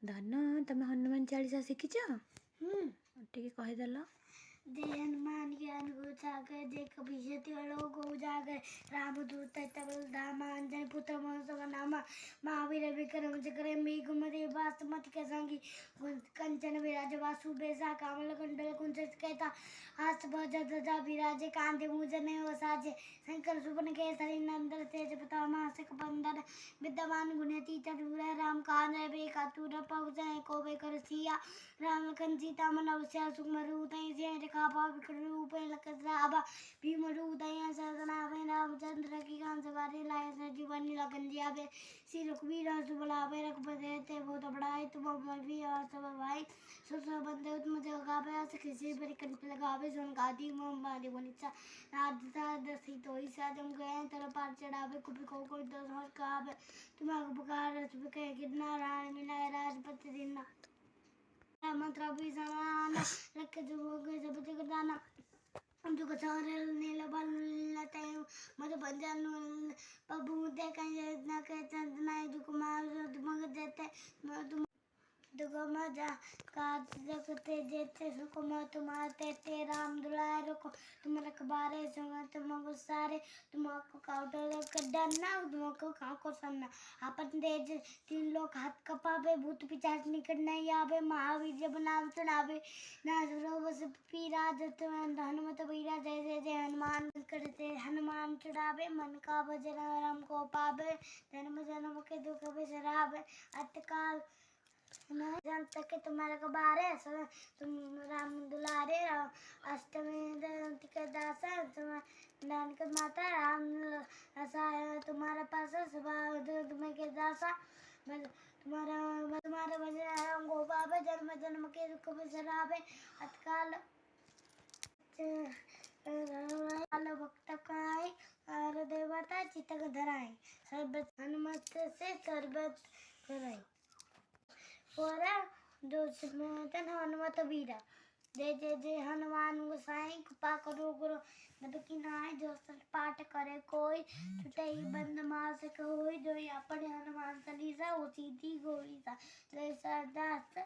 धन तुम हनुमान चालीसा शिखिच हम्म टिके कहीदेल। जय हनुमान ज्ञान गुण सागर जय कपीशति गो जागर रामदूत धाम अंजन पुत्र मोहन नामा महावीर विक्रम जक्रमी कुमति बासमति के संगी कंचन विराज वासुदेव कामल कुंडल कुंचित कहता हाथ ध्वजा विराजे कांधे मुजने साजे शंकर सुपन केसरी नंदन तेज प्रताप मासिक बंदन विद्यमान गुणति चतुर राम काज बेकातुर पवजन को बेकर सिया राम कंचिता मन अवश्य सुमरुदय जय रेखा विकट रूप लकराबा भीम रूदय सरनावे रामचंद्र की कांस वारे लाए संजीवनी लगन जियावे श्री रघुवीर सुबलावे रघुपति ते बहुत बड़ाई तुम भी और सब भाई सब बंदे उत्तम जगावे अस किसी पर कंठ लगावे सुन गादी मोम बादी बनिचा राधता दसी तो ईसा जम गए तेरा पार चढ़ावे कुपी को कोई दस हर कावे तुम्हारा पुकार रस कह गिरना राज मिला राजपति दिना मंत्र भी समान रख जो सब जगदाना तुक सारे नीला बल लते मधु पंजन पबू दे कहीं ना के चंदना दुख मार तुम देते तुम दुगो मजा काज जगते जेते सुकुम तुम्हारे ते राम दुलाए रुको तुम रखबारे सुन तुम सारे तुमको काउडर डरना तुमको खाओ को सन्ना अपन तेज तीन लोग हाथ कपावे भूत पिचाच निकट नहीं आवे महावीर जब नाम सुनावे ना सुनो बस पीरा जत हनुमत वीरा जय जय जय हनुमान करते हनुमान चढ़ावे मन का भजन राम को पावे जन्म जन्म के दुख बिसरावे अतकाल जन तक तुम्हारे को बारे तुम राम दुलारे अष्टमी के दासा तुम के माता राम तुम्हारे पास सुबह तुम्हें के दासा तुम्हारा तुम्हारे भजन राम गोपावे जन्म जन्म के दुख बिसरावे अतकाल भक्त काई और देवता चितक धराए सर्वत हनुमत से सर्वत कराई पोरा दुष्मतन हनुमत वीरा जय जय जय हनुमान गोसाई कृपा करो गुरु नब की नाय जो सत पाठ करे कोई छुटई बंद मास होई जो अपने हनुमान चालीसा वो सीधी गोरी सा जय सरदास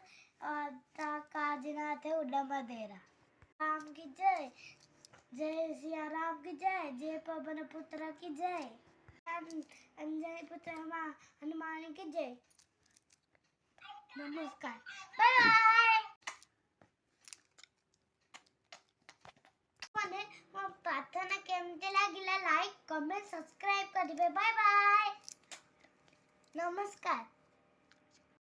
आता काजनाथ उडम देरा राम की जय जय सिया राम की जय जय पवन पुत्र की जय अंजनी पुत्र हनुमान की जय नमस्कार बाय बाय माने मो प्रार्थना केमते लागिला लाइक कमेंट सब्सक्राइब करिवे बाय बाय नमस्कार।